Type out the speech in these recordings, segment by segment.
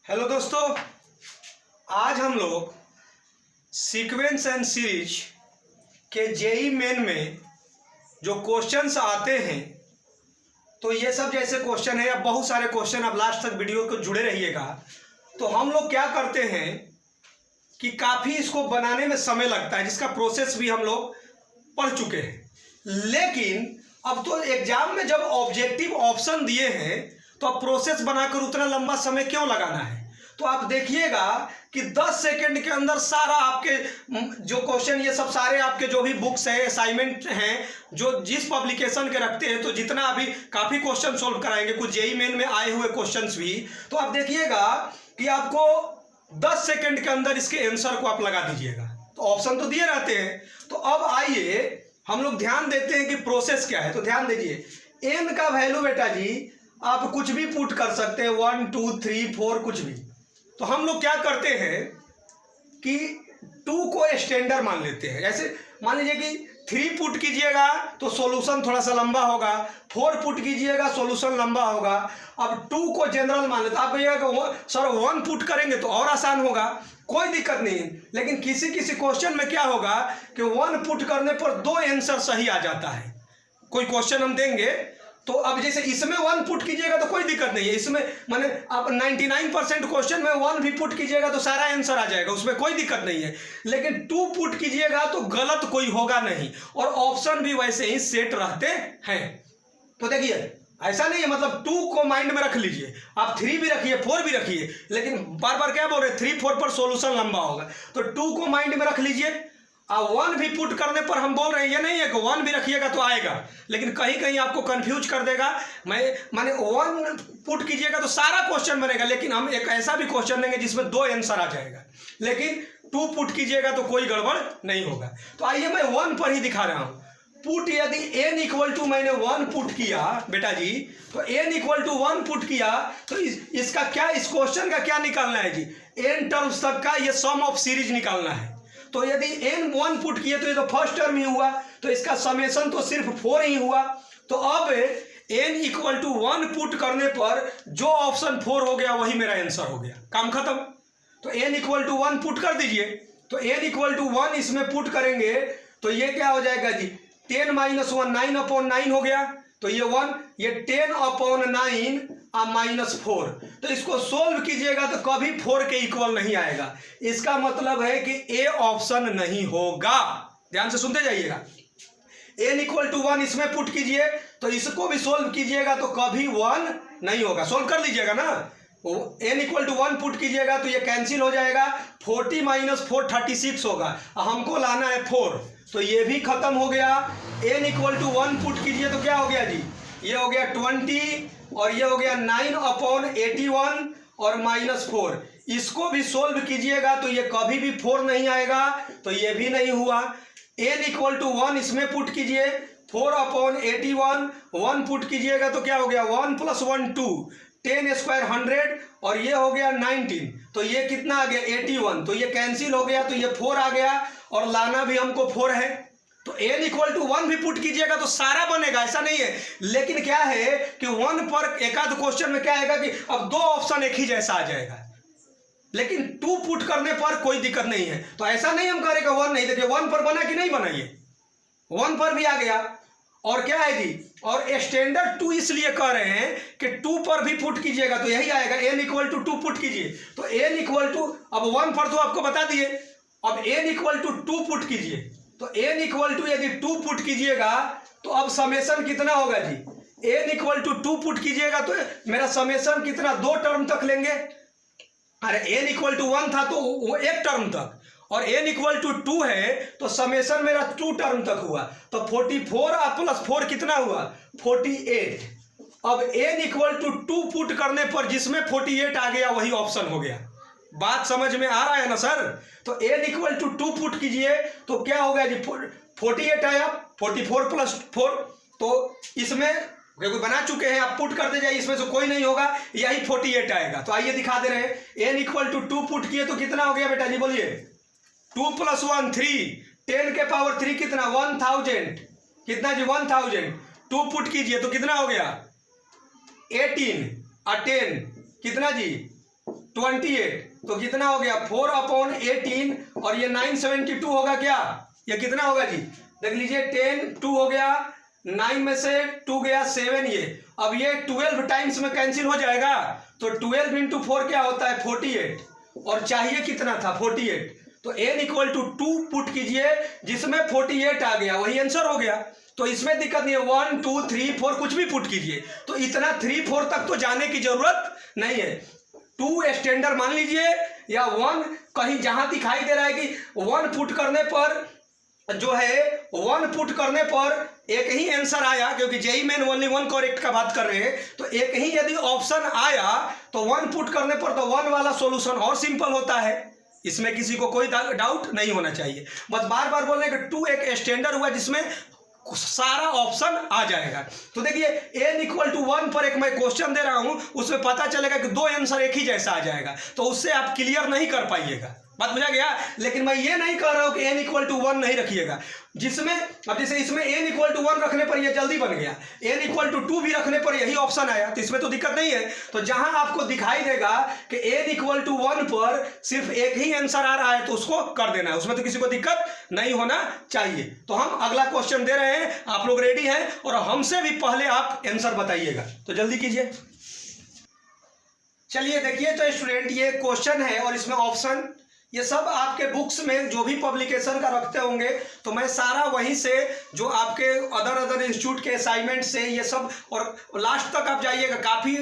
Hello दोस्तों, आज हम लोग सीक्वेंस एंड सीरीज के जेई मेन में जो क्वेश्चंस आते हैं तो ये सब जैसे क्वेश्चन है, अब बहुत सारे क्वेश्चन, आप लास्ट तक वीडियो को जुड़े रहिएगा। तो हम लोग क्या करते हैं कि काफ़ी इसको बनाने में समय लगता है, जिसका प्रोसेस भी हम लोग पढ़ चुके हैं। लेकिन अब तो एग्जाम में जब ऑब्जेक्टिव ऑप्शन दिए हैं तो अब प्रोसेस बनाकर उतना लंबा समय क्यों लगाना है। तो आप देखिएगा कि 10 सेकंड के अंदर सारा आपके जो क्वेश्चन, ये सब सारे आपके जो भी बुक्स है, असाइनमेंट हैं, जो जिस पब्लिकेशन के रखते हैं, तो जितना अभी काफ़ी क्वेश्चन सोल्व कराएंगे, कुछ जेई मेन में आए हुए क्वेश्चंस भी। तो आप देखिएगा कि आपको 10 सेकंड के अंदर इसके आंसर को आप लगा दीजिएगा। तो ऑप्शन तो दिए रहते हैं। तो अब आइए हम लोग ध्यान देते हैं कि प्रोसेस क्या है। तो ध्यान दीजिए, एन का वैल्यू बेटा जी आप कुछ भी पुट कर सकते हैं, 1 2 3 4 कुछ भी। तो हम लोग क्या करते हैं कि 2 को स्टैंडर्ड मान लेते हैं। जैसे मान लीजिए कि 3 पुट कीजिएगा तो सॉल्यूशन थोड़ा सा लंबा होगा, 4 पुट कीजिएगा सॉल्यूशन लंबा होगा। अब 2 को जनरल मान लेते, आप कहिएगा सर 1 पुट करेंगे तो और आसान होगा, कोई दिक्कत नहीं। लेकिन किसी किसी क्वेश्चन में क्या होगा कि 1 पुट करने पर 2 आंसर सही आ जाता है। कोई क्वेश्चन हम देंगे तो अब जैसे इसमें 1 पुट कीजिएगा तो कोई दिक्कत नहीं है, इसमें माने आप 99% क्वेश्चन में 1 भी पुट कीजिएगा तो सारा आंसर आ जाएगा, उसमें कोई दिक्कत नहीं है। लेकिन 2 पुट कीजिएगा तो गलत कोई होगा नहीं, और ऑप्शन भी वैसे ही सेट रहते हैं। तो देखिए ऐसा नहीं है, मतलब 2 को माइंड में रख लीजिए, आप 3 भी रखिए 4 भी रखिए, लेकिन बार बार क्या बोल रहे हैं 3 4 पर सोल्यूशन लंबा होगा। तो 2 को माइंड में रख लीजिए। अब 1 भी पुट करने पर हम बोल रहे हैं, ये नहीं है कि 1 भी रखिएगा तो आएगा, लेकिन कहीं कहीं आपको कंफ्यूज कर देगा। माने 1 पुट कीजिएगा तो सारा क्वेश्चन बनेगा, लेकिन हम एक ऐसा भी क्वेश्चन देंगे जिसमें 2 आंसर आ जाएगा। लेकिन 2 पुट कीजिएगा तो कोई गड़बड़ नहीं होगा। तो आइए मैं 1 पर ही दिखा रहा हूँ। पुट यदि n इक्वल टू मैंने 1 पुट किया बेटा जी, तो n इक्वल टू 1 पुट किया तो इसका क्या, इस क्वेश्चन का क्या निकालना है जी, n टर्म्स तक का ये सम ऑफ सीरीज निकालना है। तो यदि n 1 पुट किए तो ये तो फर्स्ट टर्म ही हुआ, तो इसका समेशन तो सिर्फ 4 ही हुआ। तो अब n इक्वल टू 1 पुट करने पर जो ऑप्शन 4 हो गया वही मेरा आंसर हो गया, काम खत्म। तो n इक्वल टू 1 पुट कर दीजिए। तो n इक्वल टू 1 इसमें पुट करेंगे तो ये क्या हो जाएगा जी, 10 - 1 9/9 हो गया। तो ये 1, ये 10/9 -4। तो इसको सोल्व कीजिएगा तो कभी 4 के इक्वल नहीं आएगा। इसका मतलब है कि ए ऑप्शन नहीं होगा। ध्यान से सुनते जाइएगा। n इक्वल टू 1 इसमें पुट कीजिए तो इसको भी सोल्व कीजिएगा तो कभी 1 नहीं होगा। सोल्व कर लीजिएगा ना, n इक्वल टू 1 पुट कीजिएगा तो ये कैंसिल हो जाएगा, 40 - 4 36 होगा, हमको लाना है 4, तो ये भी खत्म हो गया। n इक्वल टू 1 पुट कीजिए तो क्या हो गया जी, ये हो गया 20, और ये हो गया 9/81 और -4। इसको भी सोल्व कीजिएगा तो ये कभी भी 4 नहीं आएगा, तो ये भी नहीं हुआ। n इक्वल टू 1 इसमें पुट कीजिए, 4/81, 1 पुट कीजिएगा तो क्या हो गया, 1 + 1 2, 10 स्क्वायर 100, और ये हो गया 19, तो ये कितना आ गया 81, तो ये कैंसिल हो गया, तो ये 4 आ गया, और लाना भी हमको 4 है। तो n इक्वल टू 1 भी पुट कीजिएगा तो सारा बनेगा, ऐसा नहीं है। लेकिन क्या है कि 1 पर एकाध क्वेश्चन में क्या आएगा कि अब 2 ऑप्शन एक ही जैसा आ जाएगा, लेकिन 2 पुट करने पर कोई दिक्कत नहीं है। तो ऐसा नहीं हम करेंगे 1 नहीं, देखिए 1 पर बना कि नहीं बना, ये 1 पर भी आ गया। और क्या है जी, और स्टैंडर्ड 2 इसलिए कह रहे हैं कि 2 पर भी पुट कीजिएगा तो यही आएगा, n इक्वल टू 2 पुट कीजिए तो n इक्वल टू, अब 1 पर तो आपको बता दिए, अब n इक्वल टू 2 पुट कीजिए। तो n इक्वल टू यदि 2 पुट कीजिएगा तो अब समेशन कितना होगा जी, n इक्वल टू 2 पुट कीजिएगा तो मेरा समेशन कितना, 2 टर्म तक लेंगे। अरे n इक्वल टू 1 था तो वो 1 टर्म तक, और n इक्वल टू 2 है तो समेशन मेरा 2 टर्म तक हुआ, तो 44 + 4 कितना हुआ, 48। अब n इक्वल टू 2 पुट करने पर जिसमें 48 आ गया वही ऑप्शन हो गया। बात समझ में आ रहा है ना सर। तो n इक्वल टू 2 पुट कीजिए तो क्या होगा जी, 48 आया, 44 + 4, तो इसमें कोई बना चुके हैं, आप पुट करते जाइए, इसमें से कोई नहीं होगा, यही 48 आएगा। तो आइए दिखा दे रहे हैं, n इक्वल टू 2 पुट किए तो कितना हो गया बेटा जी, बोलिए, 2 + 1 3, 10 के पावर 3 कितना, 1000, कितना जी 1000। 2 पुट कीजिए तो कितना हो गया 18, और 10 कितना जी 28, तो कितना हो गया 4/18 और ये 972 होगा क्या, ये कितना होगा जी, देख लीजिए 10 2 हो गया, 9 में से 2 गया 7, ये अब ये 12 टाइम्स में कैंसिल हो जाएगा, तो 12 इंटू 4 क्या होता है 48, और चाहिए कितना था 48, तो n इक्वल टू 2 पुट कीजिए जिसमें 48 आ गया, वही आंसर हो गया। तो इसमें दिक्कत नहीं है, 1 2 3 4 कुछ भी पुट कीजिए, तो इतना 3 4 तक तो जाने की जरूरत नहीं है। 2 स्टैंडर्ड मान लीजिए या 1 कहीं जहां दिखाई दे रहा है कि 1 पुट करने पर जो है 1 पुट करने पर एक ही आंसर आया, क्योंकि जेई मेन ओनली 1 करेक्ट का बात कर रहे हैं, तो एक ही यदि ऑप्शन आया तो 1 पुट करने पर तो 1 वाला सॉल्यूशन और सिंपल होता है, इसमें किसी को कोई डाउट नहीं होना चाहिए। बस बार बार बोल रहे हैं कि 2 एक स्टैंडर्ड हुआ जिसमें सारा ऑप्शन आ जाएगा। तो देखिए n इक्वल टू 1 पर एक मैं क्वेश्चन दे रहा हूं, उसमें पता चलेगा कि 2 आंसर एक ही जैसा आ जाएगा, तो उससे आप क्लियर नहीं कर पाइएगा, बात बुझा गया। लेकिन मैं ये नहीं कह रहा हूं कि n इक्वल टू 1 नहीं रखिएगा, जिसमें अब जैसे इसमें n इक्वल टू 1 रखने पर ये जल्दी बन गया, n इक्वल टू 2 भी रखने पर यही ऑप्शन आया, तो इसमें तो दिक्कत नहीं है। तो जहां आपको दिखाई देगा कि n इक्वल टू 1 पर सिर्फ एक ही आंसर आ रहा है तो उसको कर देना है, उसमें तो किसी को दिक्कत नहीं होना चाहिए। तो हम अगला क्वेश्चन दे रहे हैं, आप लोग रेडी हैं और हमसे भी पहले आप आंसर बताइएगा, तो जल्दी कीजिए। चलिए देखिए, तो स्टूडेंट ये क्वेश्चन है और इसमें ऑप्शन ये सब आपके बुक्स में जो भी पब्लिकेशन का रखते होंगे, तो मैं सारा वहीं से जो आपके अदर इंस्टीट्यूट के असाइनमेंट से ये सब, और लास्ट तक आप जाइएगा, काफ़ी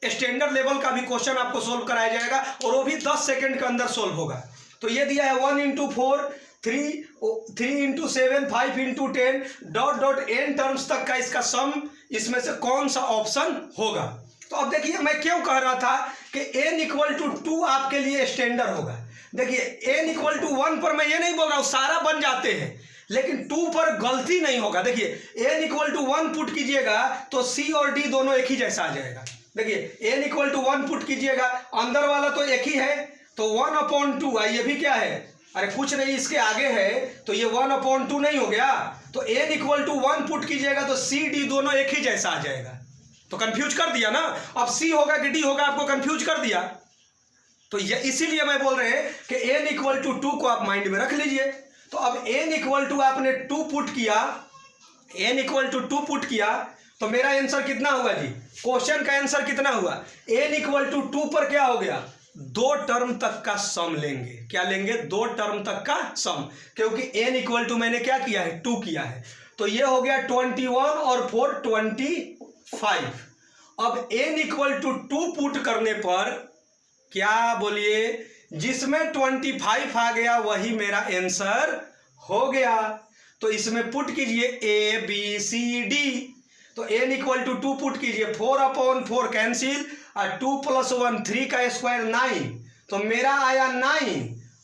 स्टैंडर्ड लेवल का भी क्वेश्चन आपको सोल्व कराया जाएगा और वो भी 10 सेकंड के अंदर सोल्व होगा। तो ये दिया है 1 into 4 3 into 7 5 into 10 dot n terms तक का इसका सम, इसमें से कौन सा ऑप्शन होगा। तो अब देखिए मैं क्यों कह रहा था कि n इक्वल टू 2 आपके लिए स्टैंडर्ड होगा। देखिए n इक्वल टू 1 पर मैं ये नहीं बोल रहा हूँ सारा बन जाते हैं, लेकिन 2 पर गलती नहीं होगा। देखिए n इक्वल टू 1 पुट कीजिएगा तो c और d दोनों एक ही जैसा आ जाएगा। देखिए n इक्वल टू 1 पुट कीजिएगा, अंदर वाला तो एक ही है, तो 1/2 है, ये भी क्या है, अरे कुछ नहीं इसके आगे है, तो ये 1/2 नहीं हो गया। तो n इक्वल टू 1 पुट कीजिएगा तो c d दोनों एक ही जैसा आ जाएगा। तो कंफ्यूज कर दिया ना, अब c होगा कि d होगा आपको कंफ्यूज कर दिया। तो ये इसीलिए मैं बोल रहे हैं कि n इक्वल टू 2 को आप माइंड में रख लीजिए। तो अब n इक्वल टू आपने 2 पुट किया, n इक्वल टू 2 पुट किया, तो मेरा आंसर कितना हुआ जी, क्वेश्चन का आंसर कितना हुआ, n इक्वल टू 2 पर क्या हो गया, 2 टर्म तक का सम लेंगे। क्या लेंगे, 2 टर्म तक का सम, क्योंकि n इक्वल टू मैंने क्या किया है 2 किया है, तो ये हो गया 21 और 4 25। अब n इक्वल टू 2 पुट करने पर क्या बोलिए, जिसमें 25 आ गया वही मेरा आंसर हो गया। तो इसमें पुट कीजिए a b c d, तो n इक्वल टू 2 पुट कीजिए, 4/4 कैंसिल, और 2 + 1 3 का स्क्वायर 9, तो मेरा आया 9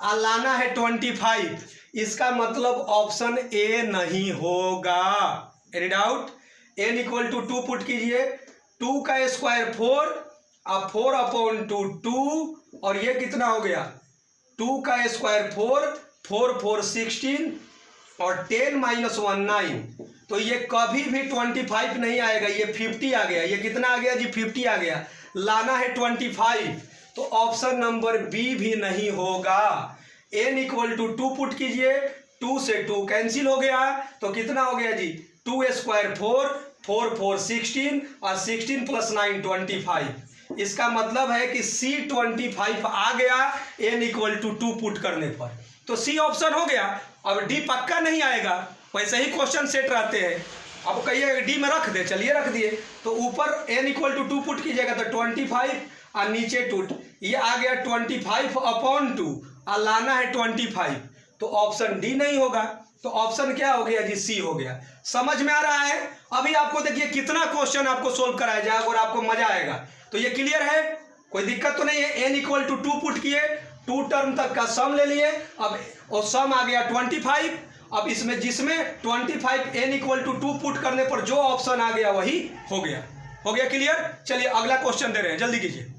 और लाना है 25। इसका मतलब ऑप्शन ए नहीं होगा। Any doubt, n equal to 2 put कीजिए, 2 का स्क्वायर 4 अब 4/2 2, और ये कितना हो गया 2 का स्क्वायर 4 4 4 16 और 10 - 1 9, तो ये कभी भी 25 नहीं आएगा, ये 50 आ गया। ये कितना आ गया जी 50 आ गया, लाना है 25, तो ऑप्शन नंबर बी भी नहीं होगा। n इक्वल टू 2 पुट कीजिए, 2 से 2 कैंसिल हो गया, तो कितना हो गया जी 2 स्क्वायर 4 4 4 16 और 16 + 9 25। इसका मतलब है कि C 25 आ गया n इक्वल टू 2 पुट करने पर, तो C ऑप्शन हो गया। अब D पक्का नहीं आएगा, वैसे ही क्वेश्चन सेट रहते हैं। अब कहिए D में रख दे, चलिए रख दिए, तो ऊपर n इक्वल टू 2 पुट कीजिएगा तो 25 और नीचे 2, ये आ गया 25/2 और लाना है 25, तो ऑप्शन D नहीं होगा। तो ऑप्शन क्या हो गया जी C हो गया। समझ में आ रहा है। अभी आपको देखिए कितना क्वेश्चन आपको सोल्व कराया जाएगा और आपको मजा आएगा। तो ये क्लियर है, कोई दिक्कत तो नहीं है। n इक्वल टू 2 पुट किए, 2 टर्म तक का सम ले लिए, अब और सम आ गया 25। अब इसमें जिसमें 25 n इक्वल टू 2 पुट करने पर जो ऑप्शन आ गया वही हो गया। हो गया क्लियर। चलिए अगला क्वेश्चन दे रहे हैं, जल्दी कीजिए।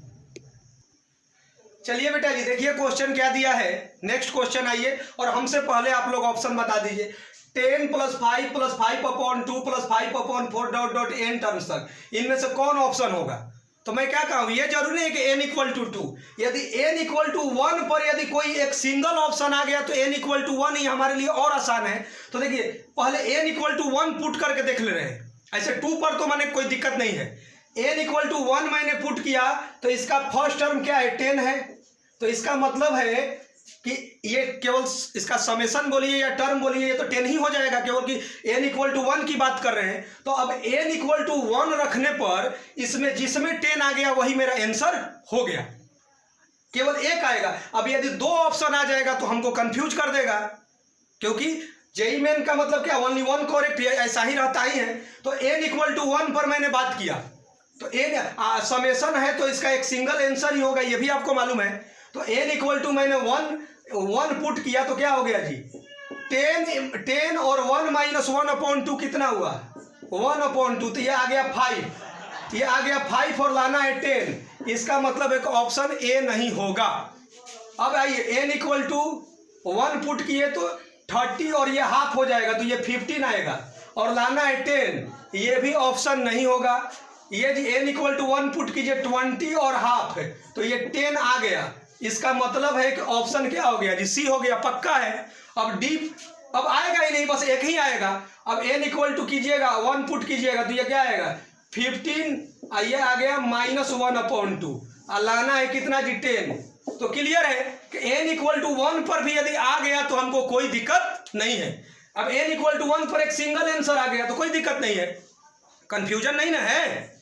चलिए बेटा जी देखिए क्वेश्चन क्या दिया है। नेक्स्ट क्वेश्चन आइए और हमसे पहले आप लोग ऑप्शन बता दीजिए। 10 + 5 + 5/2 + 5/4 ... n टर्म्स तक, इनमें से कौन ऑप्शन होगा। तो मैं क्या कहूँ, ये जरूरी नहीं है कि n इक्वल टू 2। यदि n इक्वल टू 1 पर यदि कोई एक सिंगल ऑप्शन आ गया तो n इक्वल टू 1 ही हमारे लिए और आसान है। तो देखिए पहले n इक्वल टू 1 पुट करके देख ले रहे हैं, ऐसे 2 पर तो मैंने कोई दिक्कत नहीं है। n इक्वल टू 1 मैंने पुट किया तो इसका फर्स्ट टर्म क्या है, 10 है। तो इसका मतलब है कि ये केवल इसका समेशन बोलिए या टर्म बोलिए, ये तो 10 ही हो जाएगा केवल कि n इक्वल टू 1 की बात कर रहे हैं। तो अब n इक्वल टू 1 रखने पर इसमें जिसमें 10 आ गया वही मेरा आंसर हो गया, केवल एक आएगा। अब यदि 2 ऑप्शन आ जाएगा तो हमको कंफ्यूज कर देगा, क्योंकि जेई मेन का मतलब क्या, ओनली 1 करेक्ट, ऐसा ही रहता ही है। तो n इक्वल टू 1 पर मैंने बात किया तो n समेशन है तो इसका एक सिंगल आंसर ही होगा, ये भी आपको मालूम है। तो n इक्वल टू मैंने 1 पुट किया तो क्या हो गया जी, 10 और 1 माइनस 1/2 कितना हुआ, 1/2। तो ये आ गया 5, ये आ गया 5 और लाना है 10। इसका मतलब एक ऑप्शन ए नहीं होगा। अब आइए n इक्वल टू 1 पुट किए तो 30 और ये हाफ हो जाएगा तो ये 15 आएगा और लाना है 10, ये भी ऑप्शन नहीं होगा। ये जी n इक्वल टू 1 पुट कीजिए 20 और हाफ है तो ये 10 आ गया। इसका मतलब है कि ऑप्शन क्या हो गया जी, सी हो गया, पक्का है। अब डी अब आएगा ही नहीं, बस एक ही आएगा। अब n इक्वल टू कीजिएगा 1 पुट कीजिएगा तो ये क्या आएगा 15, ये आ गया -1/2 और लाना है कितना जी 10। तो क्लियर है कि n इक्वल टू 1 पर भी यदि आ गया तो हमको कोई दिक्कत नहीं है। अब n इक्वल टू 1 पर एक सिंगल आंसर आ गया तो कोई दिक्कत नहीं है, कंफ्यूजन नहीं ना है।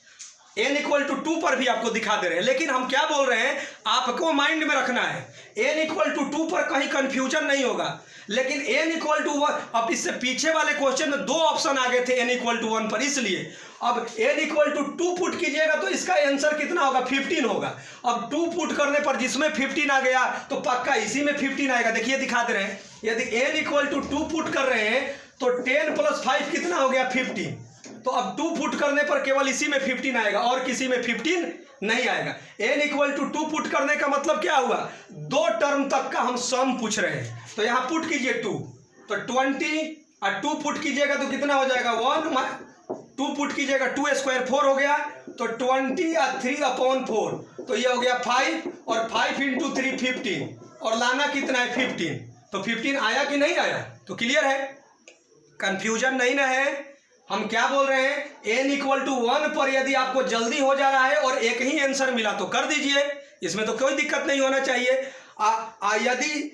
n इक्वल टू 2 पर भी आपको दिखा दे रहे हैं, लेकिन हम क्या बोल रहे हैं आपको माइंड में रखना है, n इक्वल टू 2 पर कहीं कंफ्यूजन नहीं होगा। लेकिन n इक्वल टू 1, अब इससे पीछे वाले क्वेश्चन में 2 ऑप्शन आ गए थे n इक्वल टू 1 पर, इसलिए अब n इक्वल टू 2 पुट कीजिएगा तो इसका आंसर कितना होगा, 15 होगा। अब 2 पुट करने पर जिसमें 15 आ गया तो पक्का इसी में 15 आएगा। देखिए दिखा दे रहे हैं, यदि n इक्वल टू 2 पुट कर रहे हैं तो 10 + 5 कितना हो गया 15। तो अब 2 पुट करने पर केवल इसी में 15 आएगा और किसी में 15 नहीं आएगा। n इक्वल टू 2 पुट करने का मतलब क्या हुआ, 2 टर्म तक का हम सम पूछ रहे हैं। तो यहाँ पुट कीजिए 2 तो 20 और 2 पुट कीजिएगा तो कितना हो जाएगा 1, 2 पुट कीजिएगा 2 स्क्वायर 4 हो गया तो 20 और 3/4 तो ये हो गया 5 और 5 × 3 15 और लाना कितना है 15। तो 15 आया कि नहीं आया, तो क्लियर है, कंफ्यूजन नहीं ना है। हम क्या बोल रहे हैं, n इक्वल टू 1 पर यदि आपको जल्दी हो जा रहा है और एक ही आंसर मिला तो कर दीजिए, इसमें तो कोई दिक्कत नहीं होना चाहिए। यदि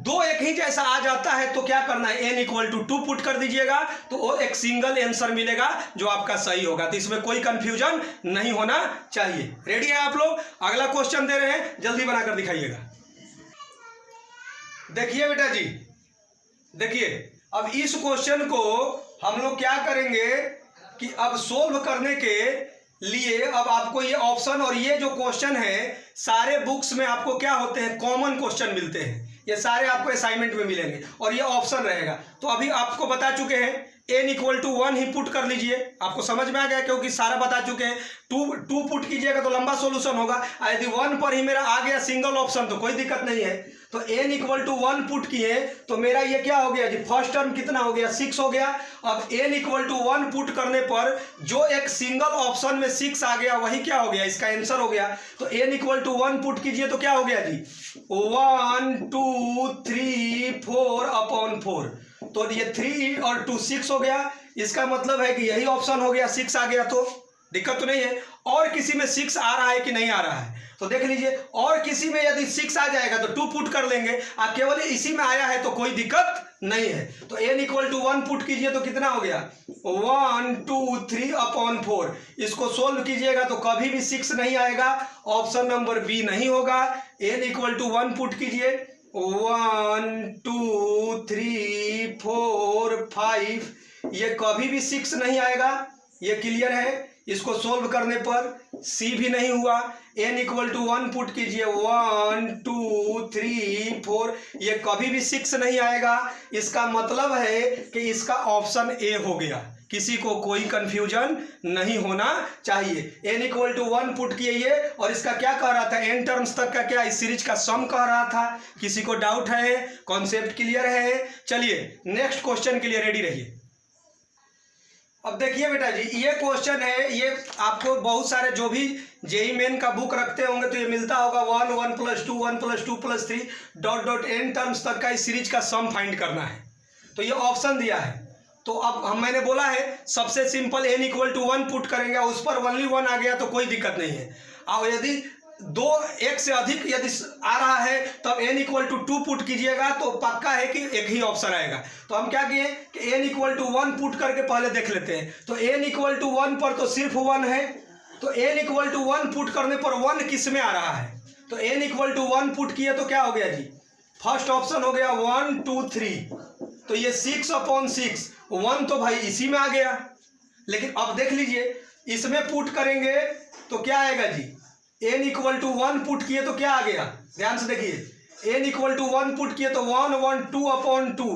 2 एक ही जैसा आ जाता है तो क्या करना है, n इक्वल टू 2 पुट कर दीजिएगा तो वो एक सिंगल आंसर मिलेगा जो आपका सही होगा। तो इसमें कोई कंफ्यूजन नहीं होना चाहिए। रेडी है आप लोग, अगला क्वेश्चन दे रहे हैं, जल्दी बनाकर दिखाइएगा। देखिए बेटा जी, देखिए अब इस क्वेश्चन को हम लोग क्या करेंगे कि अब सोल्व करने के लिए अब आपको ये ऑप्शन और ये जो क्वेश्चन है सारे बुक्स में आपको क्या होते हैं, कॉमन क्वेश्चन मिलते हैं, ये सारे आपको असाइनमेंट में मिलेंगे और ये ऑप्शन रहेगा। तो अभी आपको बता चुके हैं n इक्वल टू 1 ही पुट कर लीजिए, आपको समझ में आ गया क्योंकि सारा बता चुके हैं। 2 पुट कीजिएगा तो लंबा सॉल्यूशन होगा। यदि 1 पर ही मेरा आ गया सिंगल ऑप्शन तो कोई दिक्कत नहीं है। तो n इक्वल टू 1 पुट किए तो मेरा ये क्या हो गया जी, फर्स्ट टर्म कितना हो गया 6 हो गया। अब n इक्वल टू 1 पुट करने पर जो एक सिंगल ऑप्शन में 6 आ गया वही क्या हो गया, इसका आंसर हो गया। तो n इक्वल टू 1 पुट कीजिए तो क्या हो गया जी, 1 2 3 4/4 तो ये 3 और 2 6 हो गया। इसका मतलब है कि यही ऑप्शन हो गया, 6 आ गया तो दिक्कत तो नहीं है। और किसी में 6 आ रहा है कि नहीं आ रहा है तो देख लीजिए, और किसी में यदि 6 आ जाएगा तो 2 पुट कर लेंगे, केवल इसी में आया है तो कोई दिक्कत नहीं है। तो n इक्वल टू 1 पुट कीजिए तो कितना हो गया 1 2 3/4। इसको सोल्व कीजिएगा तो कभी भी 6 नहीं आएगा, ऑप्शन नंबर बी नहीं होगा। n इक्वल टू 1 पुट कीजिए 1 2 3 4 5, ये कभी भी 6 नहीं आएगा, ये क्लियर है। इसको सोल्व करने पर सी भी नहीं हुआ। n इक्वल टू 1 पुट कीजिए 1 2 3 4, ये कभी भी 6 नहीं आएगा। इसका मतलब है कि इसका ऑप्शन ए हो गया, किसी को कोई कंफ्यूजन नहीं होना चाहिए। n इक्वल टू 1 पुट किए ये, और इसका क्या कह रहा था, n टर्म्स तक का क्या इस सीरीज का सम कह रहा था। किसी को डाउट है, कॉन्सेप्ट क्लियर है? चलिए नेक्स्ट क्वेश्चन के लिए रेडी रहिए। अब देखिए बेटा जी, ये क्वेश्चन है, ये आपको बहुत सारे जो भी जेई मेन का बुक रखते होंगे तो ये मिलता होगा 1 1 + 2 1 + 2 + 3 ... n टर्म्स तक का इस सीरीज का सम फाइंड करना है। तो ये ऑप्शन दिया है, तो अब मैंने बोला है सबसे सिंपल n = 1 पुट करेंगे, उस पर ओनली 1 आ गया तो कोई दिक्कत नहीं है। और यदि एक से अधिक यदि आ रहा है तब n = 2 पुट कीजिएगा तो पक्का है कि एक ही ऑप्शन आएगा। तो हम क्या किए कि n = 1 पुट करके पहले देख लेते हैं। तो n = 1 पर तो सिर्फ 1 है, तो n = 1 पुट करने पर 1 किस में आ रहा है, तो n = 1 पुट किए तो क्या हो गया जी, फर्स्ट ऑप्शन हो गया 1 2 3, तो ये 6/6, 1 तो भाई इसी में आ गया। लेकिन अब देख लीजिए इसमें पुट करेंगे तो क्या आएगा जी, n = 1 पुट किए तो क्या आ गया, ध्यान से देखिए, n = 1 पुट किए तो 1 1 2/2,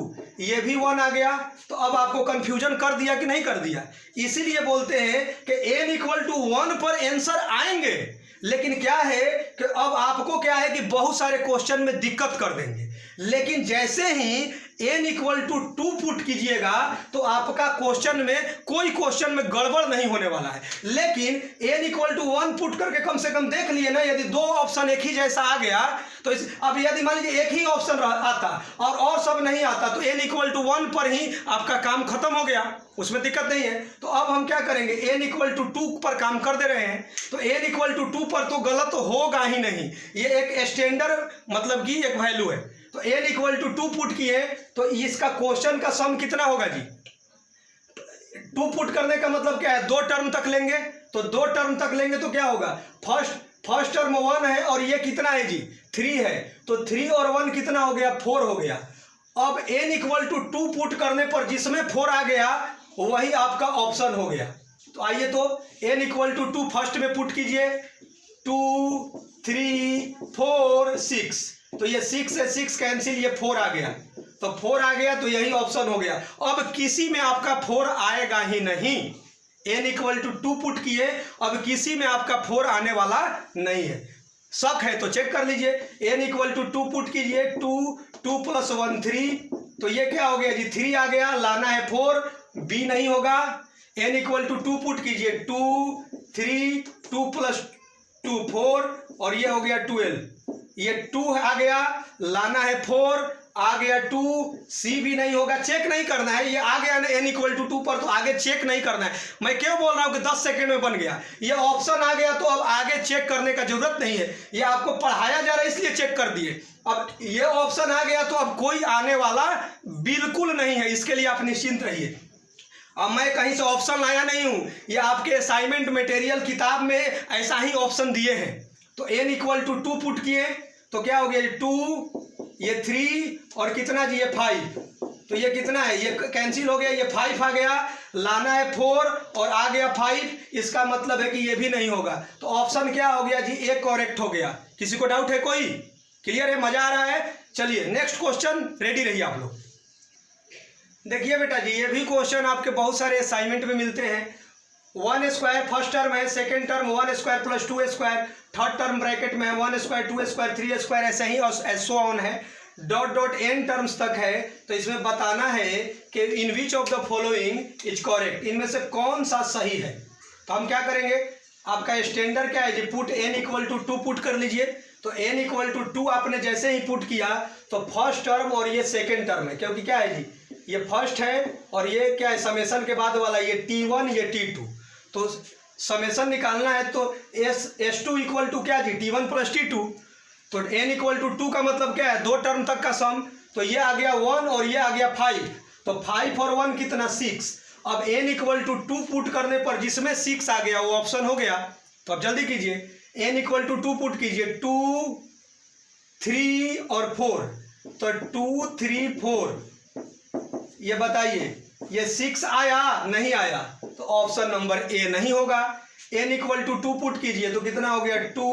ये भी 1 आ गया। तो अब आपको कंफ्यूजन कर दिया कि नहीं कर दिया, इसीलिए बोलते हैं कि n = 1 पर आंसर आएंगे, लेकिन क्या है कि अब आपको क्या है कि बहुत सारे क्वेश्चन में दिक्कत कर देंगे। लेकिन जैसे ही n = 2 पुट कीजिएगा तो आपका क्वेश्चन में कोई क्वेश्चन में गड़बड़ नहीं होने वाला है। लेकिन n = 1 पुट करके कम से कम देख लिए ना, यदि दो ऑप्शन एक ही जैसा आ गया तो अब यदि मान लीजिए एक ही ऑप्शन आता और सब नहीं आता तो n = 1 पर ही आपका काम खत्म हो गया, उसमें दिक्कत नहीं है। तो अब हम क्या करेंगे, n = 2 पर काम कर दे रहे हैं, तो n = 2 पर तो गलत होगा ही नहीं, ये एक स्टैंडर्ड मतलब कि एक वैल्यू है। तो n = 2 पुट किए तो इसका क्वेश्चन का सम कितना होगा जी, 2 पुट करने का मतलब क्या है, 2 टर्म तक लेंगे, तो 2 टर्म तक लेंगे तो क्या होगा, फर्स्ट टर्म 1 है और ये कितना है जी 3 है, तो 3 और 1 कितना हो गया, 4 हो गया। अब n = 2 पुट करने पर जिसमें 4 आ गया वही आपका ऑप्शन हो गया। तो आइए तो n = 2 फर्स्ट में पुट कीजिए, 2 3 4 6, तो ये 6 से 6 कैंसिल, ये 4 आ गया, तो 4 आ गया तो यही ऑप्शन हो गया। अब किसी में आपका 4 आएगा ही नहीं, n = 2 पुट किए, अब किसी में आपका 4 आने वाला नहीं है। शक है तो चेक कर लीजिए, n = 2 पुट कीजिए, 2 2 + 1 3, तो ये क्या हो गया जी 3 आ गया, लाना है 4, b नहीं होगा। n = 2 पुट कीजिए, 2 3 2 + 2 4, और ये हो गया 12, ये 2 आ गया, लाना है 4, आ गया 2, c भी नहीं होगा, चेक नहीं करना है, ये आ गया ना n = 2 पर तो आगे चेक नहीं करना है। मैं क्यों बोल रहा हूँ कि 10 सेकंड में बन गया, ये ऑप्शन आ गया तो अब आगे चेक करने का जरूरत नहीं है, ये आपको पढ़ाया जा रहा है इसलिए चेक कर दिए। अब ये ऑप्शन आ गया तो अब कोई आने वाला बिल्कुल नहीं है, इसके लिए आप निश्चिंत रहिए। अब मैं कहीं से ऑप्शन लाया नहीं हूँ, ये आपके असाइनमेंट मटेरियल किताब में ऐसा ही ऑप्शन दिए हैं। तो n = 2 पुट किए तो क्या हो गया, 2 ये 3 और कितना जी ये 5, तो ये कितना है, ये कैंसिल हो गया, ये 5 आ गया, लाना है 4 और आ गया 5, इसका मतलब है कि ये भी नहीं होगा। तो ऑप्शन क्या हो गया जी, एक करेक्ट हो गया। किसी को डाउट है, कोई क्लियर है, मजा आ रहा है? चलिए नेक्स्ट क्वेश्चन, रेडी रहिए आप लोग। देखिए बेटा जी, ये भी क्वेश्चन आपके बहुत सारे असाइनमेंट में मिलते हैं। 1² फर्स्ट टर्म है, second term 1² + 2², third term bracket में है 1², 2², 3², ऐसे ही और सो ऑन है, ... n टर्म्स तक है। तो इसमें बताना है कि in which of the following is correct, इनमें से कौन सा सही है। तो हम क्या करेंगे, आपका स्टैंडर्ड क्या है जी, पुट n = 2 पुट कर लीजिए। तो n = 2 आपने जैसे ही पुट किया तो फर्स्ट टर्म और ये सेकेंड टर्म है, क्योंकि क्या है जी, ये फर्स्ट है और ये क्या है समेशन के बाद वाला, ये T1 ये T2, तो समेशन निकालना है तो S2 = क्या जी, T1 + T2, तो n = 2 का मतलब क्या है, 2 टर्म तक का सम, तो ये आ गया 1 और ये आ गया 5, तो 5 और 1 कितना 6। अब n = 2 पुट करने पर जिसमें 6 आ गया वो ऑप्शन हो गया। तो अब जल्दी कीजिए, n = 2 पुट कीजिए, 2 3 और 4, तो 2 3 4, ये बताइए ये 6 आया नहीं आया, तो ऑप्शन नंबर ए नहीं होगा। n = 2 पुट कीजिए तो कितना हो गया, 2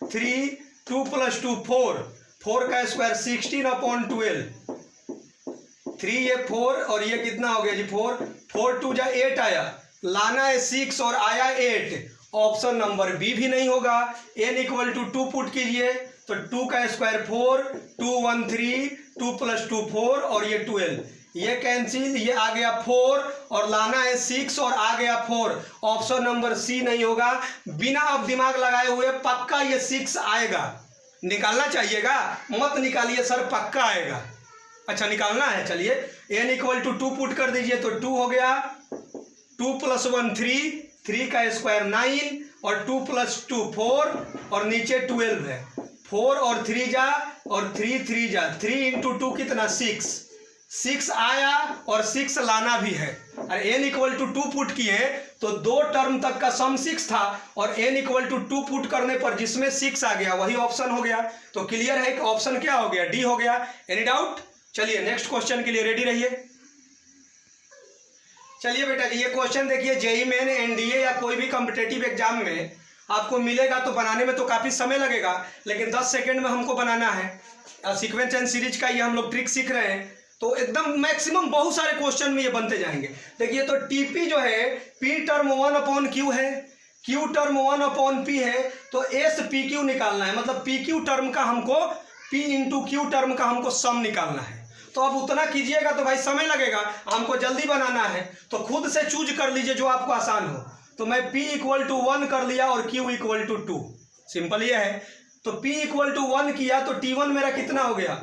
3 2 + 2 4, 4 का स्क्वायर 16/12, 3 ये 4 और ये कितना हो गया जी 4, 4 2 जा 8 आया, लाना है 6 और आया 8, ऑप्शन नंबर बी भी नहीं होगा। n = 2 पुट कीजिए तो 2 का स्क्वायर 4, 2 1 3, 2 + 2 4 और ये 12, ये कैंसिल, ये आ गया 4 और लाना है 6 और आ गया 4। ऑप्शन नंबर सी नहीं होगा। बिना अब दिमाग लगाए हुए पक्का ये 6 आएगा। निकालना चाहिएगा, मत निकालिए सर, पक्का आएगा। अच्छा निकालना है, चलिए n इक्वल टू 2 पुट कर दीजिए तो 2 हो गया। 2 + 1 3, 3 का स्क्वायर 9 और 2 + 2 4 और नीचे 12 है। 4 और 3 जा और 3 3 जा, 3 × 2 कितना 6 आया और 6 लाना भी है। और n इक्वल टू 2 पुट किए तो 2 टर्म तक का सम 6 था और n इक्वल टू 2 पुट करने पर जिसमें 6 आ गया वही ऑप्शन हो गया। तो क्लियर है कि ऑप्शन क्या हो गया, डी हो गया। Any doubt? चलिए नेक्स्ट क्वेश्चन के लिए रेडी रहिए। चलिए बेटा जी, ये क्वेश्चन देखिए, जेईई मेन, एनडीए या कोई भी कॉम्पिटिटिव एग्जाम में आपको मिलेगा तो बनाने में तो काफ़ी समय लगेगा, लेकिन 10 सेकेंड में हमको बनाना है। सीक्वेंस एंड सीरीज का ये हम लोग ट्रिक सीख रहे हैं, तो एकदम मैक्सिमम बहुत सारे क्वेश्चन में ये बनते जाएंगे। देखिए तो टीपी जो है पी टर्म 1/q है, क्यू टर्म 1/p है, तो एस पी क्यू निकालना है। मतलब पी क्यू टर्म का हमको पी इंटू क्यू टर्म का हमको सम निकालना है। तो अब उतना कीजिएगा तो भाई समय लगेगा, हमको जल्दी बनाना है, तो खुद से चूज कर लीजिए जो आपको आसान हो। तो मैं p = 1 कर लिया और q = 2, सिंपल ये है। तो p = 1 किया तो t1 मेरा कितना हो गया,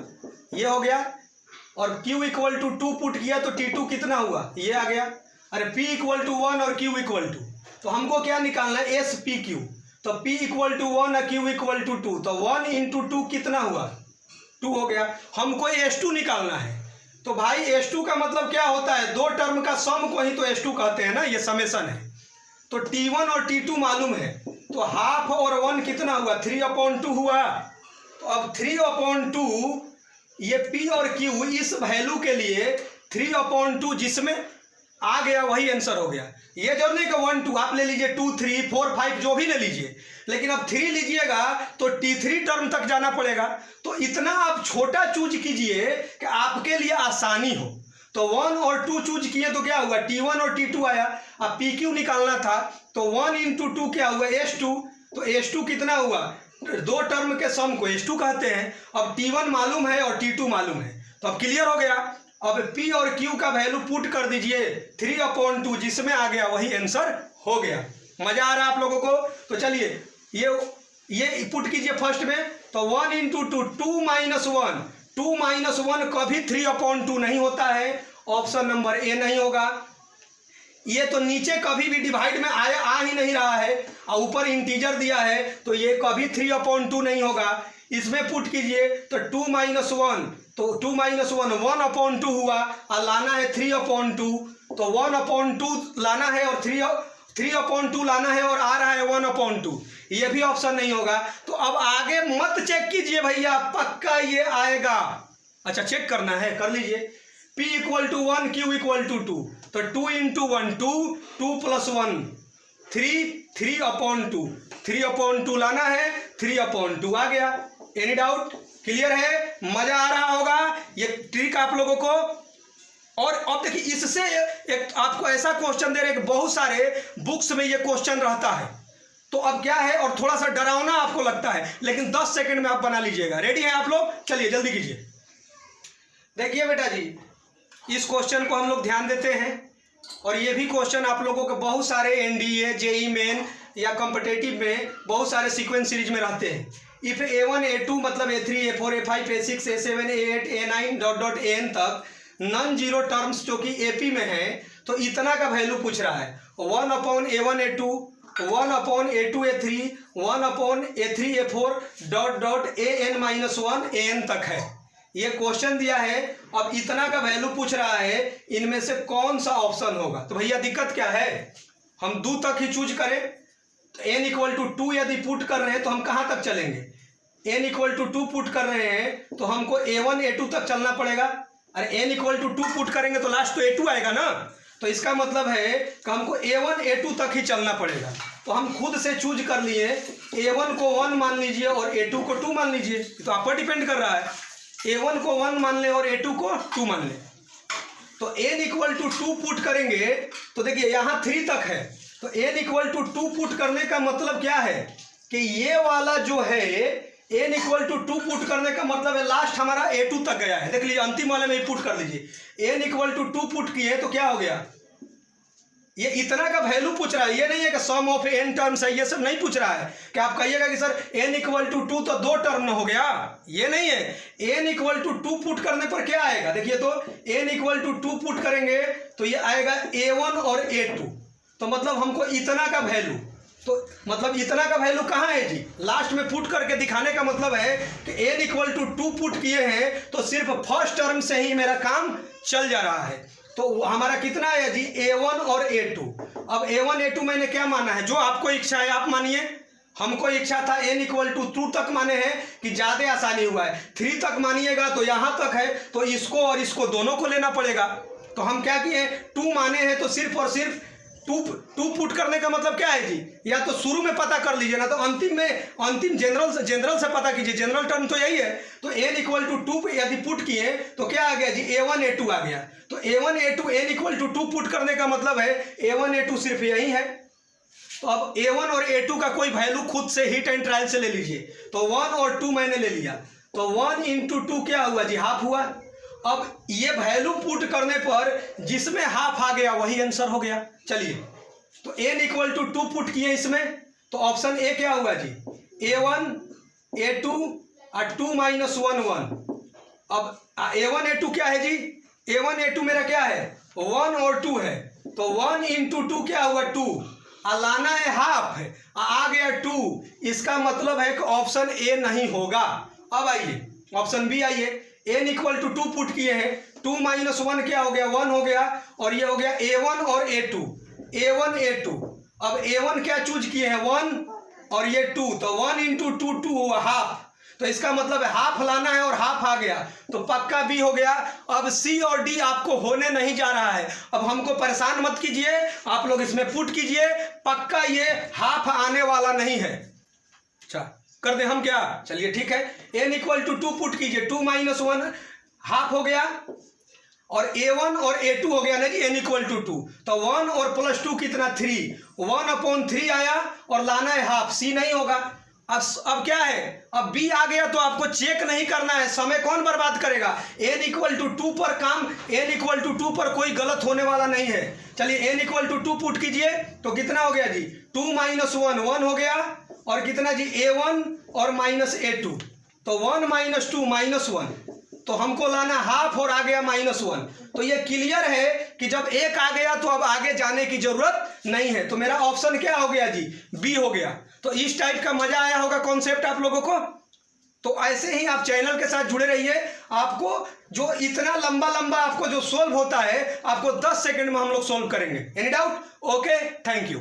ये हो गया, और q = 2 पुट किया तो t2 कितना हुआ, ये आ गया। अरे p = 1 और q = 2, तो हमको क्या निकालना है, एस पी क्यू। तो p = 1 और q = 2, तो 1 × 2 कितना हुआ, 2 हो गया। हमको S2 निकालना है। तो भाई S2 का मतलब क्या होता है, 2 टर्म का सम को ही तो S2 कहते हैं ना, ये समेशन है। तो T1 और T2 मालूम है, तो हाफ और 1 कितना हुआ, 3/2 हुआ। तो अब 3/2 ये P और Q इस वैल्यू के लिए 3/2 जिसमें आ गया वही आंसर हो गया। ये जो नहीं कि 1 2 आप ले लीजिए, 2 3 4 5 जो भी ले लीजिए, लेकिन अब 3 लीजिएगा तो T3 टर्म तक जाना पड़ेगा। तो इतना आप छोटा चूज कीजिए कि आपके लिए आसानी हो। तो 1 और 2 चूज किए तो क्या हुआ, T1 और T2 आया। अब PQ निकालना था तो 1 × 2 क्या हुआ, S2। तो S2 कितना हुआ, 2 टर्म के सम को S2 कहते हैं। अब T1 मालूम है और T2 मालूम है, तो अब क्लियर हो गया। अब P और Q का वैल्यू पुट कर दीजिए, 3/2 जिसमें आ गया वही आंसर हो गया। मजा आ रहा है आप लोगों को? तो चलिए ये पुट कीजिए फर्स्ट में, तो 1 × 2 2 - 1, 2 - 1 कभी 3/2 नहीं होता है, ऑप्शन नंबर ए नहीं होगा। ये तो नीचे कभी भी डिवाइड में आ ही नहीं रहा है और ऊपर इंटीजर दिया है, तो ये कभी 3/2 नहीं होगा। इसमें पुट कीजिए तो 2 - 1, तो 2 - 1 1/2 हुआ और लाना है 3/2, तो 1/2 लाना है और 3/2 लाना है और आ रहा है 1/2, ये भी ऑप्शन नहीं होगा। तो अब आगे मत चेक कीजिए भैया, पक्का ये आएगा। अच्छा चेक करना है, कर लीजिए। P = 1, Q = 2, तो 2 × 1 2, 2 + 1 3, 3/2, 3/2 लाना है, 3/2 आ गया। Any doubt? क्लियर है? मजा आ रहा होगा ये ट्रिक आप लोगों को। और अब देखिए, इससे एक आपको ऐसा क्वेश्चन दे रहे हैं कि बहुत सारे बुक्स में ये क्वेश्चन रहता है, तो अब क्या है, और थोड़ा सा डरावना आपको लगता है, लेकिन 10 सेकंड में आप बना लीजिएगा। रेडी हैं आप लोग? चलिए जल्दी कीजिए। देखिए बेटा जी, इस क्वेश्चन को हम लोग ध्यान देते हैं, और ये भी क्वेश्चन आप लोगों के बहुत सारे एनडीए, जेईई मेन या कॉम्पिटिटिव में बहुत सारे सीक्वेंस सीरीज में रहते हैं। इफ A1 A2 मतलब A3 A4 A5 A6 A7 A8 A9 .n तक नॉन जीरो टर्म्स जो कि AP में है, तो इतना का वैल्यू पूछ रहा है। 1/A1 A2, 1/A2 A3, 1/A3 A4 AN-1 AN तक है। ये क्वेश्चन दिया है, अब इतना का वैल्यू पूछ रहा है, इनमें से कौन सा ऑप्शन होगा। तो भैया दिक्कत क्या है, हम 2 तक ही चूज करें, तो n = 2 यदि पुट कर रहे हैं तो हम कहाँ तक चलेंगे, n = 2 पुट कर रहे हैं तो हमको A1 A2 तक चलना पड़ेगा। अरे n = 2 पुट करेंगे तो लास्ट तो A2 आएगा ना, तो इसका मतलब है कि हमको A1 A2 तक ही चलना पड़ेगा। तो हम खुद से चूज कर लिए, A1 को 1 मान लीजिए और A2 को 2 मान लीजिए, तो आप पर डिपेंड कर रहा है। A1 को 1 मान ले और A2 को 2 मान ले, तो n = 2 पुट करेंगे तो देखिए यहाँ 3 तक है, तो n = 2 पुट करने का मतलब क्या है कि ये वाला जो है n इक्वल टू 2 पुट करने का मतलब है लास्ट हमारा a2 तक गया है। देख लीजिए अंतिम वाले में ही पुट कर लीजिए, n इक्वल टू 2 पुट किए तो क्या हो गया, ये इतना का वैल्यू पूछ रहा है, ये नहीं है कि सम ऑफ n टर्म्स है, ये सब नहीं पूछ रहा है कि आप कहिएगा कि सर n इक्वल टू 2 तो 2 टर्म न हो गया, ये नहीं है। n इक्वल टू 2 पुट करने पर क्या आएगा, देखिए तो n इक्वल टू 2 पुट करेंगे तो ये आएगा a1 और a2, तो मतलब हमको इतना का वैल्यू, तो मतलब इतना का वैल्यू कहाँ है जी, लास्ट में पुट करके दिखाने का मतलब है कि n इक्वल टू 2 पुट किए हैं तो सिर्फ फर्स्ट टर्म से ही मेरा काम चल जा रहा है। तो हमारा कितना है जी, a1 और a2। अब a1 a2 मैंने क्या माना है, जो आपको इच्छा है आप मानिए। हमको इच्छा था n इक्वल टू 2 तक माने हैं कि ज़्यादा आसानी हुआ है, 3 तक मानिएगा तो यहाँ तक है, तो इसको और इसको दोनों को लेना पड़ेगा। तो हम क्या किए, 2 माने हैं तो सिर्फ और सिर्फ 2 पुट करने का मतलब क्या है जी, या तो शुरू में पता कर लीजिए ना तो अंतिम जनरल से पता कीजिए, जनरल टर्म तो यही है। तो n इक्वल टू 2 यदि पुट किए तो क्या आ गया जी, a1 a2 आ गया। तो a1 a2 n equal to 2 put करने का मतलब है a1 a2 सिर्फ यही है। तो अब a1 और a2 का कोई वैल्यू खुद से हिट एंड ट्रायल से ले लीजिए। तो 1 और 2 मैंने ले लिया, तो 1 इंटू 2 क्या हुआ जी, हाफ हुआ। अब ये वैल्यू पुट करने पर जिसमें हाफ आ गया वही आंसर हो गया। चलिए तो n इक्वल टू 2 पुट किए इसमें, तो ऑप्शन ए क्या हुआ जी, a1 a2 और 2 माइनस 1 1। अब a1 a2 क्या है जी, a1 a2 मेरा क्या है, 1 और 2 है, तो 1 इंटू 2 क्या हुआ 2, लाना है हाफ है, आ गया 2, इसका मतलब है कि ऑप्शन ए नहीं होगा। अब आइए ऑप्शन बी आइए, n इक्वल टू 2 पुट किए हैं, 2 माइनस 1 क्या हो गया, 1 हो गया, और ये हो गया a1 और a2, a1 a2। अब a1 क्या चूज किए हैं 1 और ये 2, तो 1 इंटू 2 2 हुआ हाफ, तो इसका मतलब है हाफ लाना है और हाफ आ गया, तो पक्का बी हो गया। अब सी और डी आपको होने नहीं जा रहा है, अब हमको परेशान मत कीजिए, आप लोग इसमें पुट कीजिए, पक्का ये हाफ आने वाला नहीं है। अच्छा कर दे हम क्या, चलिए ठीक है, n इक्वल टू 2 पुट कीजिए, 2 माइनस 1 हाफ हो गया, और a1 और a2 हो गया ना जी, n इक्वल टू 2, तो 1 और प्लस 2 कितना 3, 1/3 आया और लाना है हाफ, सी नहीं होगा। अब क्या है, अब बी आ गया तो आपको चेक नहीं करना है, समय कौन बर्बाद करेगा, n इक्वल टू 2 पर काम, n इक्वल टू 2 पर कोई गलत होने वाला नहीं है। चलिए n इक्वल टू 2 पुट कीजिए तो कितना हो गया जी, 2 माइनस 1 1 हो गया, और कितना जी a1 और माइनस a2, तो 1 माइनस 2 माइनस 1, तो हमको लाना हाफ और आ गया माइनस 1। तो ये क्लियर है कि जब एक आ गया तो अब आगे जाने की जरूरत नहीं है, तो मेरा ऑप्शन क्या हो गया जी, बी हो गया। तो इस टाइप का मजा आया होगा कॉन्सेप्ट आप लोगों को। तो ऐसे ही आप चैनल के साथ जुड़े रहिए, आपको जो इतना लंबा आपको जो सोल्व होता है आपको 10 सेकंड में हम लोग सोल्व करेंगे। Any doubt? Okay, thank you.